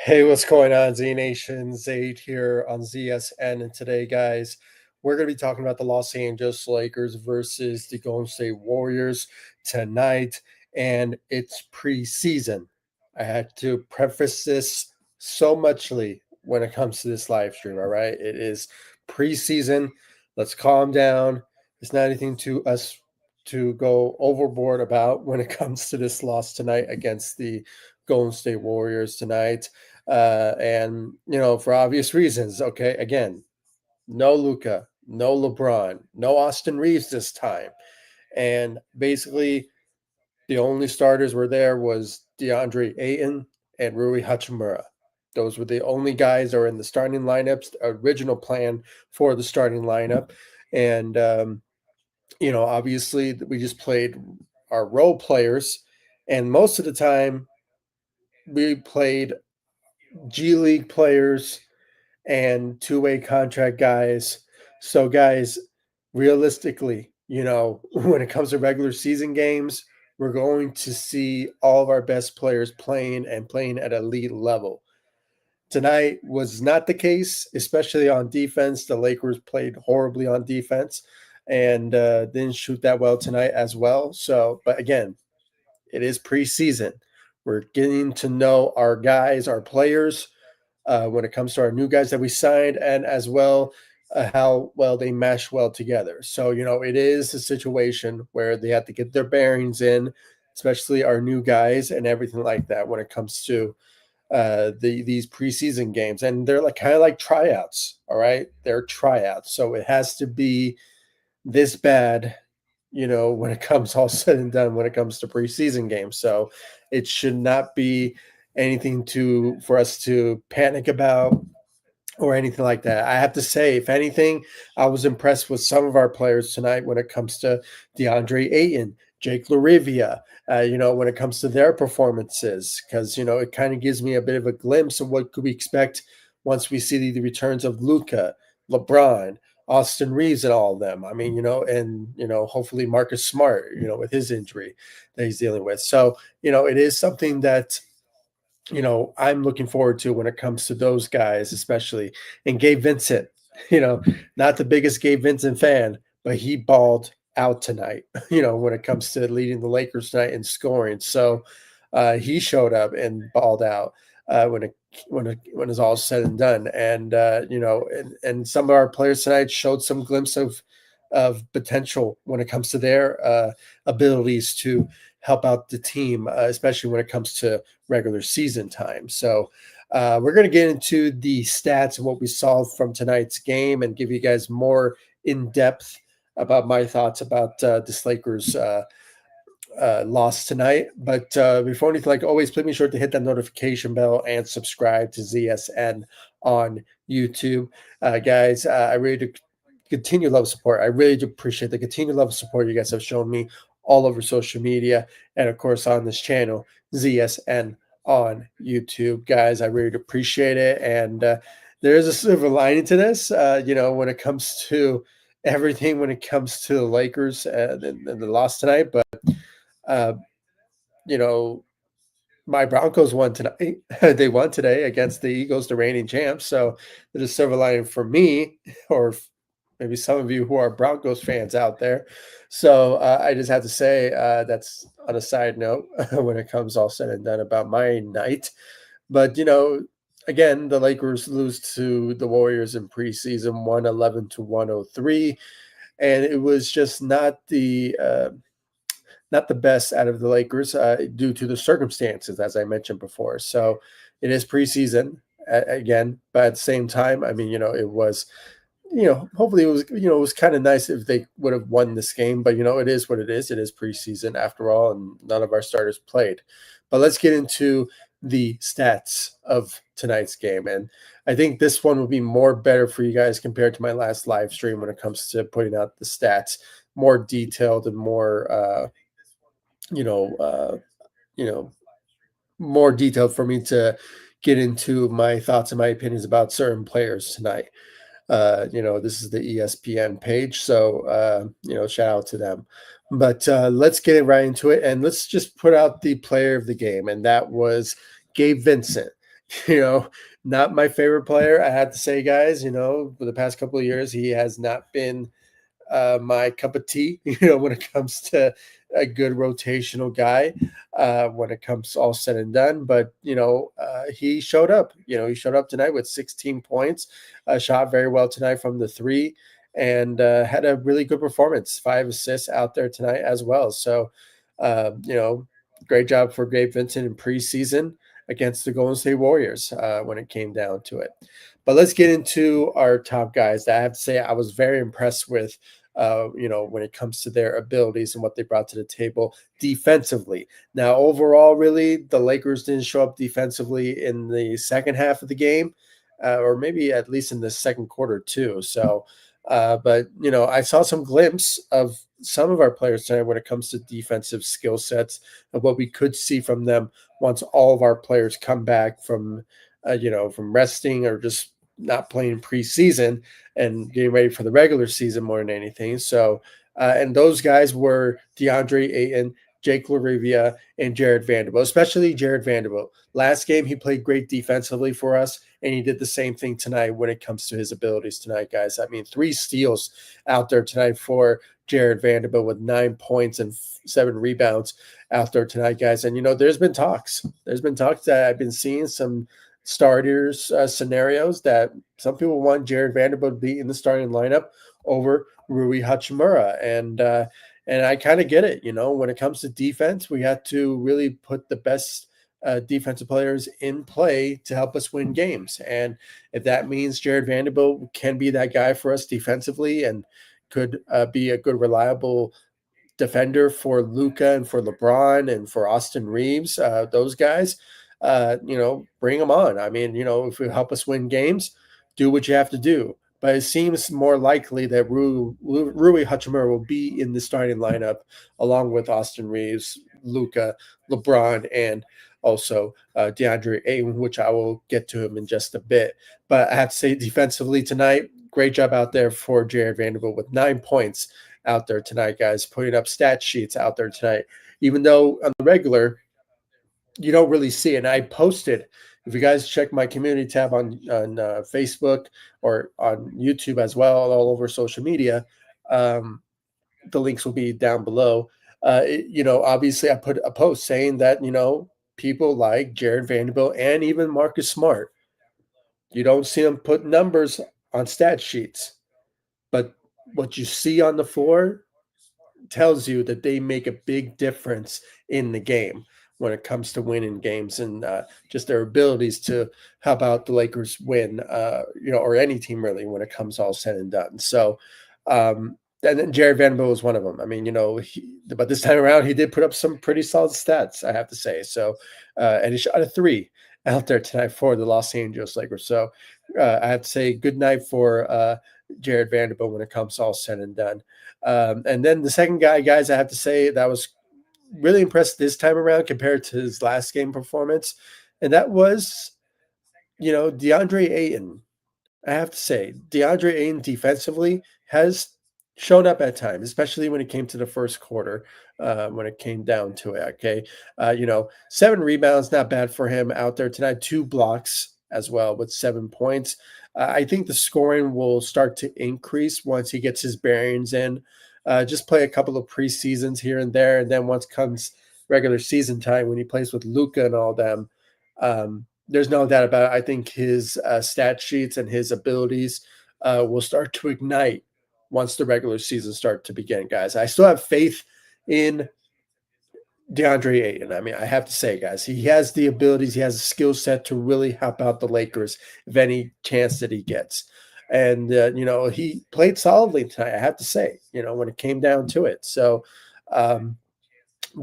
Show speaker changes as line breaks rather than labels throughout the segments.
Hey, what's going on, Z Nation? Zaid here on ZSN. And today, guys, we're going to be talking about the Los Angeles Lakers versus the Golden State Warriors tonight. And it's preseason. I had to preface this so muchly when it comes to this live stream. All right. It is preseason. Let's calm down. It's not anything to us to go overboard about when it comes to this loss tonight against the Golden State Warriors tonight. And for obvious reasons. Okay, again, no Luca, no LeBron, no Austin Reeves this time, and basically the only starters were there was DeAndre Ayton and Rui Hachimura. Those were the only guys that are in the starting lineups. Original plan for the starting lineup, and obviously we just played our role players, and most of the time we played G League players and two-way contract guys. So, guys, realistically, when it comes to regular season games, we're going to see all of our best players playing and playing at elite level. Tonight was not the case, especially on defense. The Lakers played horribly on defense and didn't shoot that well tonight as well. So, but again, it is preseason. We're getting to know our guys, our players, when it comes to our new guys that we signed, and as well how well they mesh well together. So, it is a situation where they have to get their bearings in, especially our new guys and everything like that when it comes to these preseason games. And they're like kind of like tryouts. All right. They're tryouts. So it has to be this bad, when it comes all said and done, when it comes to preseason games. So it should not be anything for us to panic about or anything like that. I have to say, if anything, I was impressed with some of our players tonight when it comes to DeAndre Ayton, Jake LaRivia, when it comes to their performances, because, it kind of gives me a bit of a glimpse of what could we expect once we see the returns of Luka, LeBron, Austin Reeves, and all of them. I mean, and, hopefully Marcus Smart, with his injury that he's dealing with. So, it is something that I'm looking forward to when it comes to those guys, especially. And Gabe Vincent, not the biggest Gabe Vincent fan, but he balled out tonight, when it comes to leading the Lakers tonight and scoring. So he showed up and balled out when it's all said and done. And and some of our players tonight showed some glimpse of potential when it comes to their abilities to help out the team, especially when it comes to regular season time. So we're going to get into the stats and what we saw from tonight's game and give you guys more in depth about my thoughts about this Lakers loss tonight. But before anything, like always, please be sure to hit that notification bell and subscribe to ZSN on YouTube. Guys, I really do continue love support. I really do appreciate the continued love support you guys have shown me all over social media and, of course, on this channel, ZSN on YouTube. Guys, I really appreciate it. And there is a silver lining to this, when it comes to everything, when it comes to the Lakers and the loss tonight. But, uh, you know, my Broncos won tonight. They won today against the Eagles, the reigning champs. So there's a silver lining for me, or maybe some of you who are Broncos fans out there. So I just have to say that's on a side note when it comes all said and done about my night. But, again, the Lakers lose to the Warriors in preseason 111-103. And it was just not the best out of the Lakers due to the circumstances, as I mentioned before. So it is preseason again, but at the same time, I mean, it was, hopefully it was kind of nice if they would have won this game, but it is what it is. It is preseason after all, and none of our starters played. But let's get into the stats of tonight's game. And I think this one will be more better for you guys compared to my last live stream when it comes to putting out the stats, more detailed and more, you know, uh, you know, more detailed for me to get into my thoughts and my opinions about certain players tonight. This is the ESPN page, so shout out to them. But let's get right into it, and let's just put out the player of the game, and that was Gabe Vincent. you know, not my favorite player. I have to say, guys, for the past couple of years, he has not been my cup of tea, when it comes to a good rotational guy, when it comes all said and done. But, he showed up. He showed up tonight with 16 points, shot very well tonight from the three, and had a really good performance, 5 assists out there tonight as well. So, great job for Gabe Vincent in preseason against the Golden State Warriors when it came down to it. But let's get into our top guys. I have to say, I was very impressed with when it comes to their abilities and what they brought to the table defensively. Now, overall, really, the Lakers didn't show up defensively in the second half of the game, or maybe at least in the second quarter, too. So, but, I saw some glimpse of some of our players tonight when it comes to defensive skill sets and what we could see from them once all of our players come back from resting or just not playing preseason and getting ready for the regular season more than anything. So, and those guys were DeAndre Ayton, Jake Larivia, and Jared Vanderbilt, especially Jared Vanderbilt. Last game, he played great defensively for us, and he did the same thing tonight when it comes to his abilities tonight, guys. I mean, 3 steals out there tonight for Jared Vanderbilt with 9 points and 7 rebounds out there tonight, guys. And, there's been talks. There's been talks that I've been seeing some starters scenarios that some people want Jared Vanderbilt to be in the starting lineup over Rui Hachimura, and I kind of get it. When it comes to defense, we have to really put the best defensive players in play to help us win games, and if that means Jared Vanderbilt can be that guy for us defensively and could be a good reliable defender for Luca and for LeBron and for Austin Reeves, those guys, bring them on. I mean, if you help us win games, do what you have to do. But it seems more likely that Rui Hachimura will be in the starting lineup along with Austin Reeves, Luca, LeBron, and also DeAndre Ayton, which I will get to him in just a bit. But I have to say, defensively tonight, great job out there for Jared Vanderbilt with 9 points out there tonight, guys, putting up stat sheets out there tonight. Even though on the regular, you don't really see it. And I posted, if you guys check my community tab on Facebook or on YouTube as well, all over social media, the links will be down below. Obviously I put a post saying that, people like Jared Vanderbilt and even Marcus Smart, you don't see them put numbers on stat sheets, but what you see on the floor tells you that they make a big difference in the game when it comes to winning games and just their abilities to help out the Lakers win, or any team really when it comes all said and done. So, and then Jared Vanderbilt was one of them. I mean, but this time around, he did put up some pretty solid stats, I have to say. So, and he shot a three out there tonight for the Los Angeles Lakers. So, I have to say, good night for Jared Vanderbilt when it comes all said and done. And then the second guy, guys, I have to say that was really impressed this time around compared to his last game performance. And that was, DeAndre Ayton. I have to say, DeAndre Ayton defensively has shown up at times, especially when it came to the first quarter, when it came down to it. Okay. 7 rebounds, not bad for him out there tonight. 2 blocks as well with 7 points. I think the scoring will start to increase once he gets his bearings in. Just play a couple of preseasons here and there. And then once comes regular season time, when he plays with Luca and all them, there's no doubt about it. I think his stat sheets and his abilities will start to ignite once the regular season start to begin, guys. I still have faith in DeAndre Ayton. I mean, I have to say, guys, he has the abilities, he has a skill set to really help out the Lakers if any chance that he gets. And he played solidly tonight, I have to say, when it came down to it. So,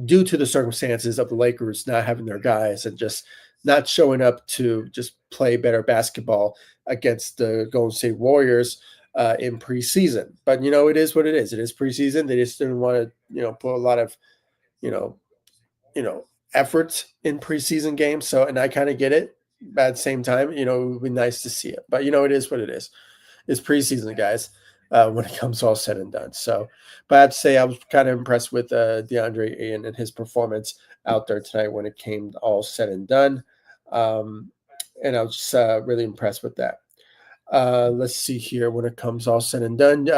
due to the circumstances of the Lakers not having their guys and just not showing up to just play better basketball against the Golden State Warriors in preseason. But it is what it is. It is preseason. They just didn't want to, put a lot of, you know, you know, efforts in preseason games. So, and I kind of get it. But at the same time, it would be nice to see it. But it is what it is. It's preseason, guys. When it comes all said and done. So, but I have to say I was kind of impressed with DeAndre Ayton and his performance out there tonight when it came all said and done. Um, and I was just really impressed with that. Let's see here when it comes all said and done.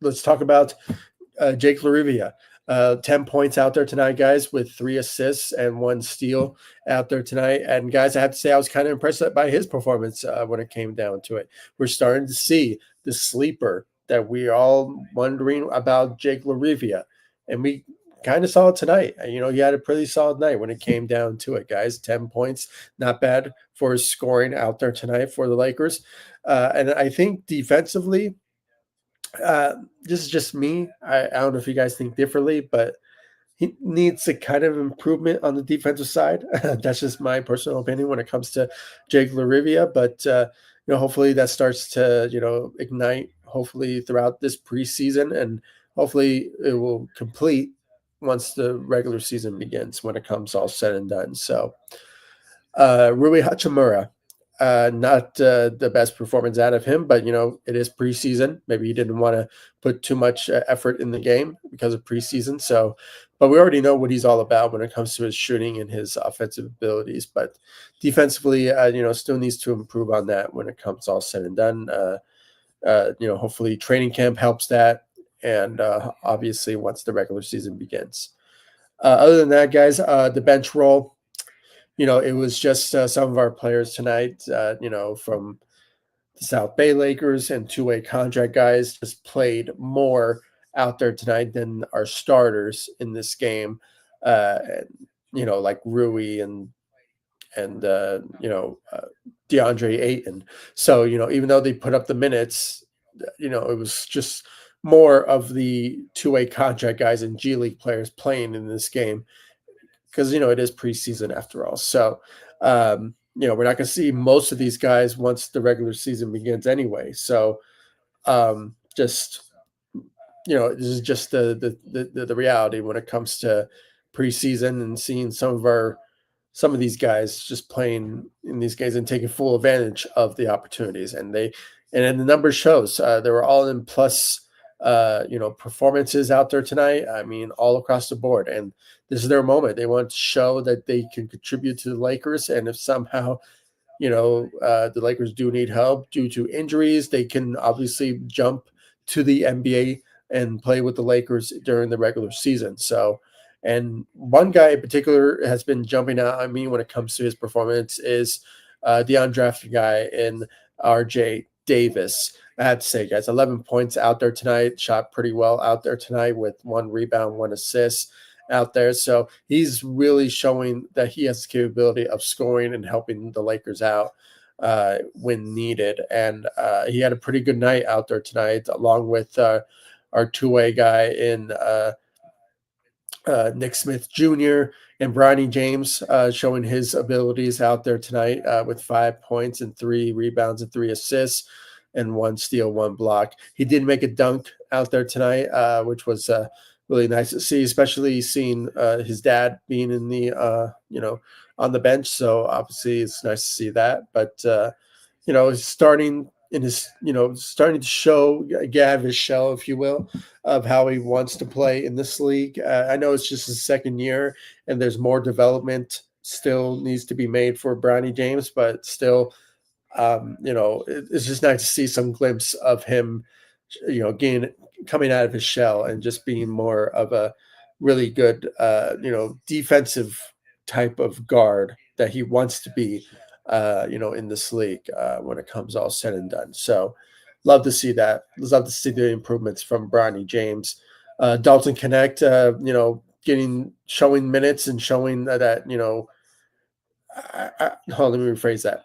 Let's talk about Jake Larivia. 10 points out there tonight, guys, with 3 assists and 1 steal out there tonight. And, guys, I have to say I was kind of impressed by his performance when it came down to it. We're starting to see the sleeper that we're all wondering about, Jake Larivia. And we kind of saw it tonight. He had a pretty solid night when it came down to it, guys. 10 points, not bad for his scoring out there tonight for the Lakers. And I think defensively, uh, this is just me. I don't know if you guys think differently, but he needs a kind of improvement on the defensive side. That's just my personal opinion when it comes to Jake Larivia. But hopefully that starts to ignite. Hopefully throughout this preseason, and hopefully it will complete once the regular season begins. When it comes all said and done, so Rui Hachimura, not the best performance out of him, but it is preseason. Maybe he didn't want to put too much effort in the game because of preseason. So, but we already know what he's all about when it comes to his shooting and his offensive abilities. But defensively, still needs to improve on that when it comes all said and done. Hopefully training camp helps that, and obviously once the regular season begins. Other than that, guys, the bench role, it was just some of our players tonight, from the South Bay Lakers and two-way contract guys just played more out there tonight than our starters in this game. Like Rui and DeAndre Ayton. So, even though they put up the minutes, it was just more of the two-way contract guys and G League players playing in this game because it is preseason after all. So we're not going to see most of these guys once the regular season begins anyway. So just this is just the reality when it comes to preseason and seeing some of these guys just playing in these games and taking full advantage of the opportunities. And then the numbers shows they were all in plus performances out there tonight. I mean, all across the board. And this is their moment. They want to show that they can contribute to the Lakers. And if somehow, the Lakers do need help due to injuries, they can obviously jump to the NBA and play with the Lakers during the regular season. So, and one guy in particular has been jumping out at me when it comes to his performance is the undrafted guy in RJ Davis. I have to say, guys, 11 points out there tonight, shot pretty well out there tonight with 1 rebound, 1 assist out there. So he's really showing that he has the capability of scoring and helping the Lakers out when needed. And he had a pretty good night out there tonight, along with our two-way guy in Nick Smith Jr. and Bronny James showing his abilities out there tonight with 5 points and 3 rebounds and 3 assists and 1 steal, 1 block. He did make a dunk out there tonight, which was really nice to see, especially seeing his dad being in the, on the bench. So obviously it's nice to see that. But, starting in his, starting to show, get out of his shell, if you will, of how he wants to play in this league. I know it's just his second year and there's more development still needs to be made for Bronny James, but still, it's just nice to see some glimpse of him, getting coming out of his shell and just being more of a really good, defensive type of guard that he wants to be, in this league when it comes all said and done. So love to see that. Love to see the improvements from Bronny James. Dalton Connect, showing minutes and showing that, hold on, let me rephrase that.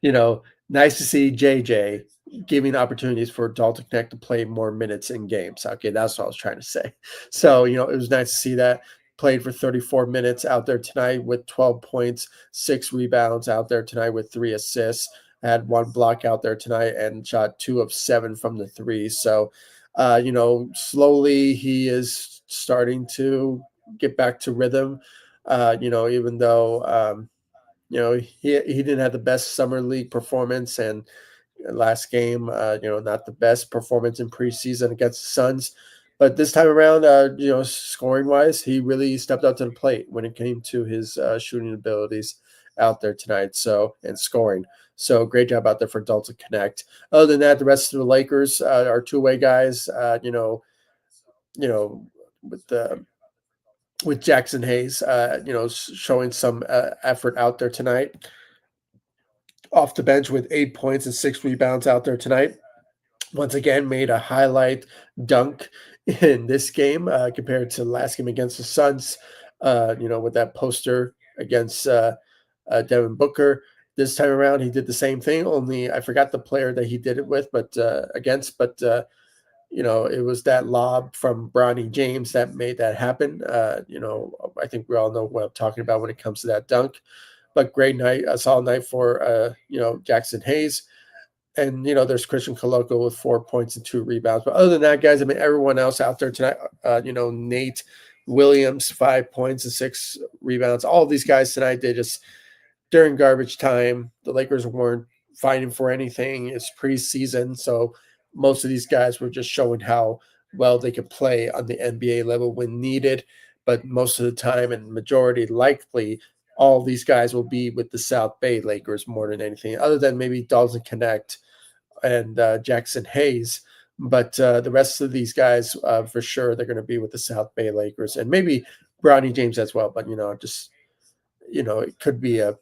you know, nice to see JJ giving opportunities for Dalton Connect to play more minutes in games. Okay, that's what I was trying to say. So, it was nice to see that. Played for 34 minutes out there tonight with 12 points, 6 rebounds out there tonight with 3 assists. Had 1 block out there tonight and shot 2 of 7 from the three. So, slowly he is starting to get back to rhythm. Even though he didn't have the best summer league performance and last game, not the best performance in preseason against the Suns. But this time around, scoring wise, he really stepped up to the plate when it came to his shooting abilities out there tonight. So and scoring. So great job out there for Dalton Connect. Other than that, the rest of the Lakers are two-way guys. With the with Jackson Hayes, showing some effort out there tonight. Off the bench with 8 points and 6 rebounds out there tonight. Once again, made a highlight dunk in this game compared to the last game against the Suns, with that poster against Devin Booker. This time around, he did the same thing, only I forgot the player that he did it with, but it was that lob from Bronny James that made that happen. I think we all know what I'm talking about when it comes to that dunk. But great night, a solid night for Jackson Hayes. And there's Christian Coloco with 4 points and 2 rebounds. But other than that, guys, I mean, everyone else out there tonight, Nate Williams, 5 points and 6 rebounds. All of these guys tonight, they just during garbage time, the Lakers weren't fighting for anything. It's preseason, so most of these guys were just showing how well they could play on the NBA level when needed. But most of the time, and majority likely, all these guys will be with the South Bay Lakers more than anything, other than maybe Dalton Connect and Jackson Hayes. But the rest of these guys, for sure, they're going to be with the South Bay Lakers and maybe Bronny James as well. But it could be a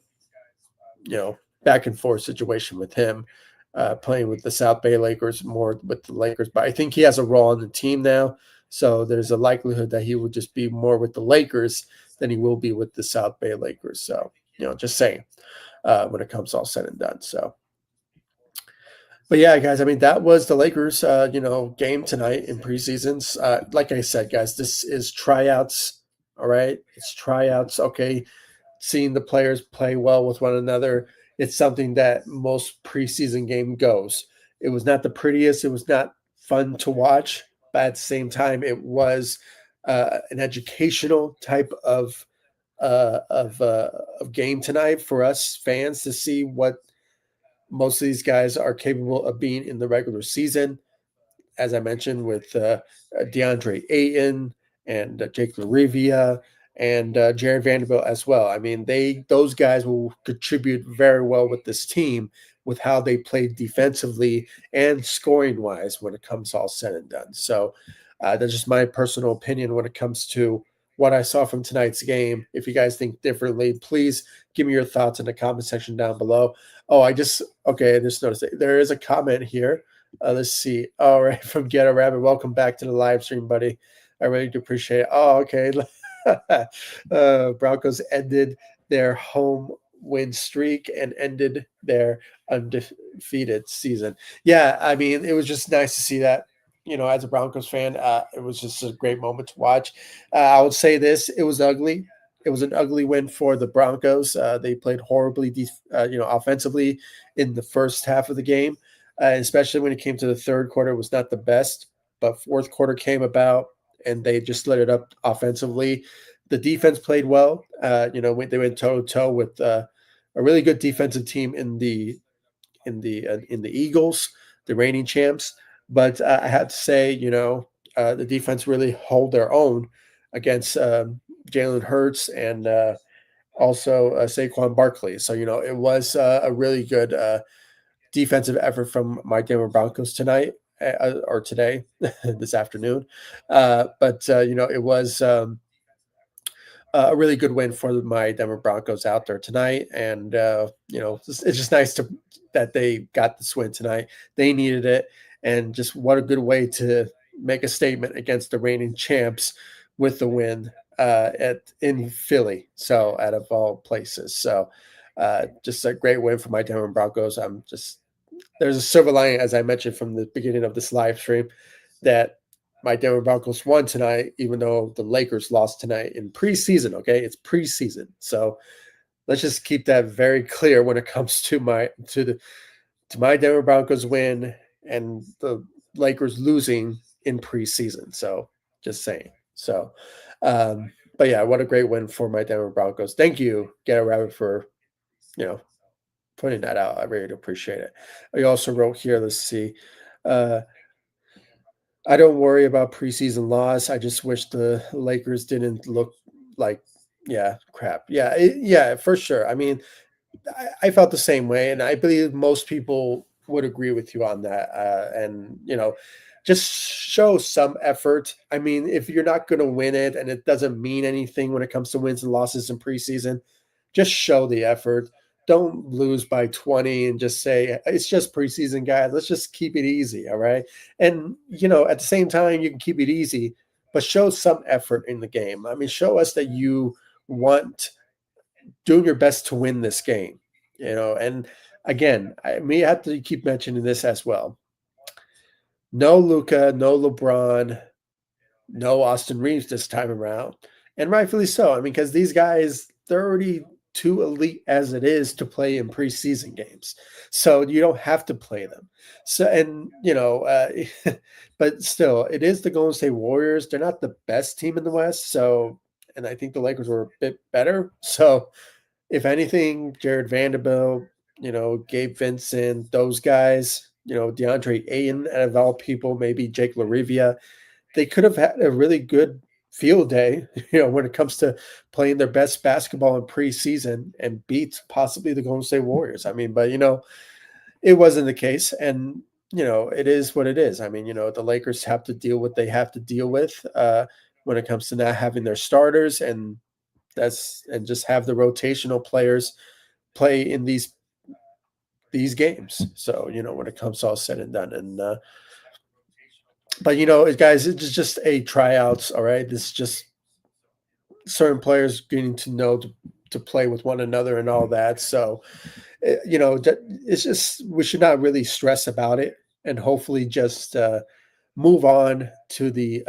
back and forth situation with him playing with the South Bay Lakers more with the Lakers. But I think he has a role on the team now. So there's a likelihood that he will just be more with the Lakers than he will be with the South Bay Lakers. So, just saying when it comes all said and done. So, but yeah, guys, I mean, that was the Lakers, game tonight in preseasons. Like I said, guys, this is tryouts. All right. It's tryouts. Okay, seeing the players play well with one another. It's something that most preseason game goes. It was not the prettiest. It was not fun to watch, but at the same time, it was an educational type of game tonight for us fans to see what most of these guys are capable of being in the regular season, as I mentioned, with DeAndre Ayton and Jake Larivia and Jared Vanderbilt as well. I mean, those guys will contribute very well with this team with how they play defensively and scoring wise when it comes all said and done. So that's just my personal opinion when it comes to what I saw from tonight's game. If you guys think differently, please give me your thoughts in the comment section down below. Oh, I just noticed there is a comment here. Let's see. All right, from Get a Rabbit. Welcome back to the live stream, buddy. I really do appreciate it. Oh, okay. Broncos ended their home win streak and ended their undefeated season. Yeah, I mean, it was just nice to see that. As a Broncos fan, it was just a great moment to watch. I would say this: it was ugly. It was an ugly win for the Broncos. They played horribly, offensively in the first half of the game, especially when it came to the third quarter. It was not the best, but fourth quarter came about and they just lit it up offensively. The defense played well. They went toe to toe with a really good defensive team in the Eagles, the reigning champs. But I have to say, the defense really hold their own against Jalen Hurts and also Saquon Barkley. So it was a really good defensive effort from my Denver Broncos tonight or today, this afternoon. It was a really good win for my Denver Broncos out there tonight, and it's just nice that they got this win tonight. They needed it, and just what a good way to make a statement against the reigning champs with the win in Philly. So out of all places, so just a great win for my Denver Broncos. There's a silver lining, as I mentioned from the beginning of this live stream, that my Denver Broncos won tonight, even though the Lakers lost tonight in preseason. Okay, it's preseason, so let's just keep that very clear when it comes to my Denver Broncos win and the Lakers losing in preseason. So just saying. So, but yeah, what a great win for my Denver Broncos. Thank you, Get a Rabbit, for you know putting that out. I really appreciate it. I also wrote here. Let's see. Uh, I don't worry about preseason loss. I just wish the Lakers didn't look like, yeah, crap. Yeah, yeah, for sure. I mean, I felt the same way, and I believe most people would agree with you on that. And just show some effort. I mean, if you're not going to win it, and it doesn't mean anything when it comes to wins and losses in preseason, just show the effort. Don't lose by 20 and just say it's just preseason, guys. Let's just keep it easy, all right? And at the same time, you can keep it easy, but show some effort in the game. I mean, show us that you want doing your best to win this game, and again, we have to keep mentioning this as well. No Luca, no LeBron, no Austin Reeves this time around, and rightfully so. I mean, because these guys, they're already too elite as it is to play in preseason games, so you don't have to play them. So, and but still, it is the Golden State Warriors. They're not the best team in the West, so, and I think the Lakers were a bit better. So, if anything, Jared Vanderbilt, Gabe Vincent, those guys, DeAndre Ayton, and of all people, maybe Jake LaRivia, they could have had a really good field day, when it comes to playing their best basketball in preseason and beat possibly the Golden State Warriors. I mean, but it wasn't the case, and it is what it is. I mean, the Lakers have to deal what they have to deal with when it comes to not having their starters, and just have the rotational players play in these games. So when it comes all said and done, and but guys, it's just a tryouts. All right, this is just certain players getting to know to play with one another and all that. So it's just we should not really stress about it, and hopefully just move on to the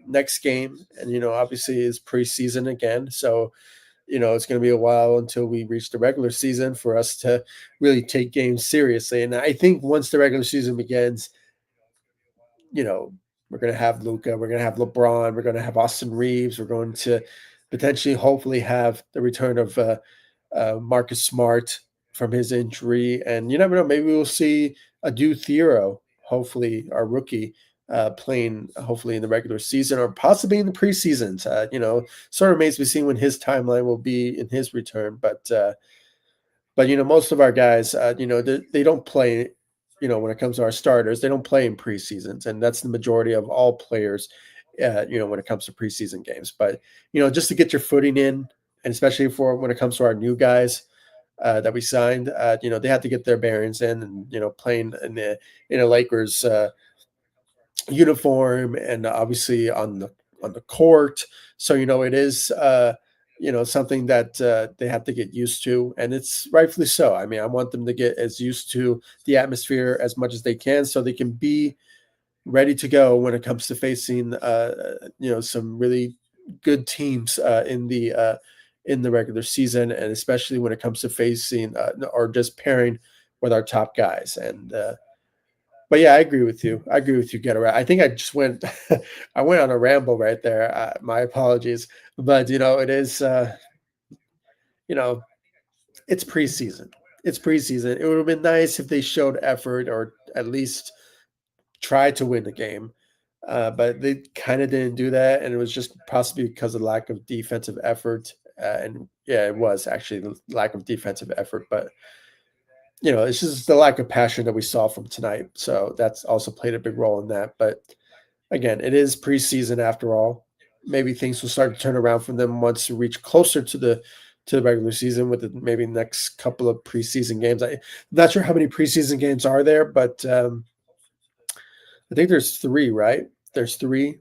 next game. And obviously is preseason again, so it's going to be a while until we reach the regular season for us to really take games seriously. And I think once the regular season begins, you know, we're going to have Luca, we're going to have LeBron, we're going to have Austin Reeves, we're going to potentially, hopefully, have the return of Marcus Smart from his injury, and you never know, maybe we'll see a Du Thiero, hopefully our rookie, playing hopefully in the regular season or possibly in the preseasons. Sort of remains to be seen when his timeline will be in his return, but most of our guys, they don't play. When it comes to our starters, they don't play in preseasons, and that's the majority of all players. When it comes to preseason games, but just to get your footing in, and especially for when it comes to our new guys that we signed, they have to get their bearings in, and playing in a Lakers uniform, and obviously on the court. So it is something that they have to get used to, and it's rightfully so. I mean, I want them to get as used to the atmosphere as much as they can, so they can be ready to go when it comes to facing some really good teams in the regular season, and especially when it comes to facing or just pairing with our top guys. And but yeah, I agree with you. I agree with you, Get around. I think I just went I went on a ramble right there. My apologies, but it is you know it's preseason. It's preseason. It would have been nice if they showed effort or at least tried to win the game. But they kind of didn't do that, and it was just possibly because of lack of defensive effort. And yeah, it was actually the lack of defensive effort, but it's just the lack of passion that we saw from tonight. So that's also played a big role in that. But again, it is preseason after all. Maybe things will start to turn around for them once we reach closer to the regular season with the maybe next couple of preseason games. I'm not sure how many preseason games are there, but I think there's three, right? There's three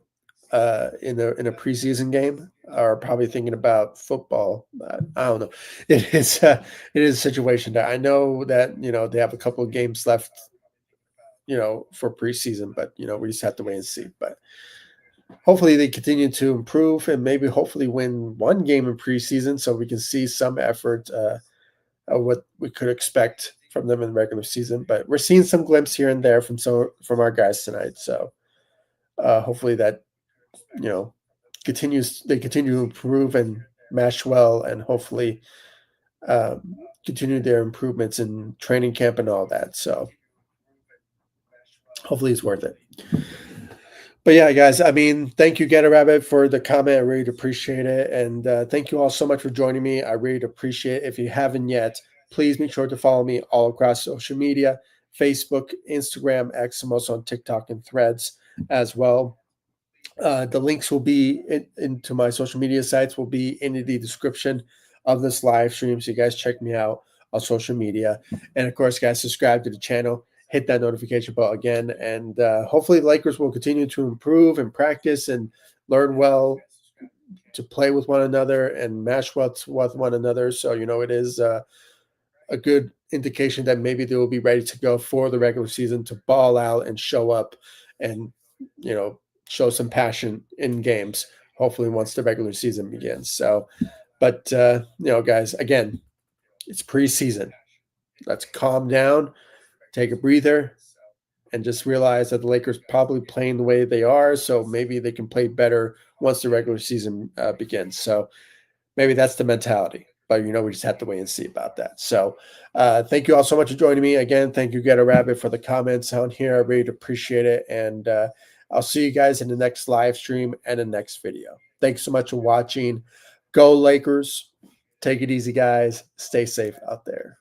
in a preseason game. Or probably thinking about football. I don't know. It is a situation that I know that they have a couple of games left, for preseason, but we just have to wait and see. But hopefully they continue to improve and maybe hopefully win one game in preseason so we can see some effort of what we could expect from them in the regular season. But we're seeing some glimpse here and there from our guys tonight. So hopefully that you know they continue to improve and mesh well, and hopefully continue their improvements in training camp and all that. So hopefully it's worth it. But yeah, guys, I mean, thank you, Get a Rabbit, for the comment. I really appreciate it. And thank you all so much for joining me. I really appreciate it. If you haven't yet, please make sure to follow me all across social media: Facebook, Instagram, X. I'm also on TikTok and Threads as well. The links will be into my social media sites will be in the description of this live stream. So you guys check me out on social media. And of course, guys, subscribe to the channel, hit that notification bell again. And hopefully the Lakers will continue to improve and practice and learn well to play with one another and mesh with one another. So, it is a good indication that maybe they will be ready to go for the regular season to ball out and show up and, show some passion in games, hopefully once the regular season begins. So, but, guys, again, it's preseason. Let's calm down, take a breather, and just realize that the Lakers probably playing the way they are. So maybe they can play better once the regular season begins. So maybe that's the mentality. But, we just have to wait and see about that. So thank you all so much for joining me. Again, thank you, Get a Rabbit, for the comments on here. I really appreciate it. And I'll see you guys in the next live stream and the next video. Thanks so much for watching. Go Lakers. Take it easy, guys. Stay safe out there.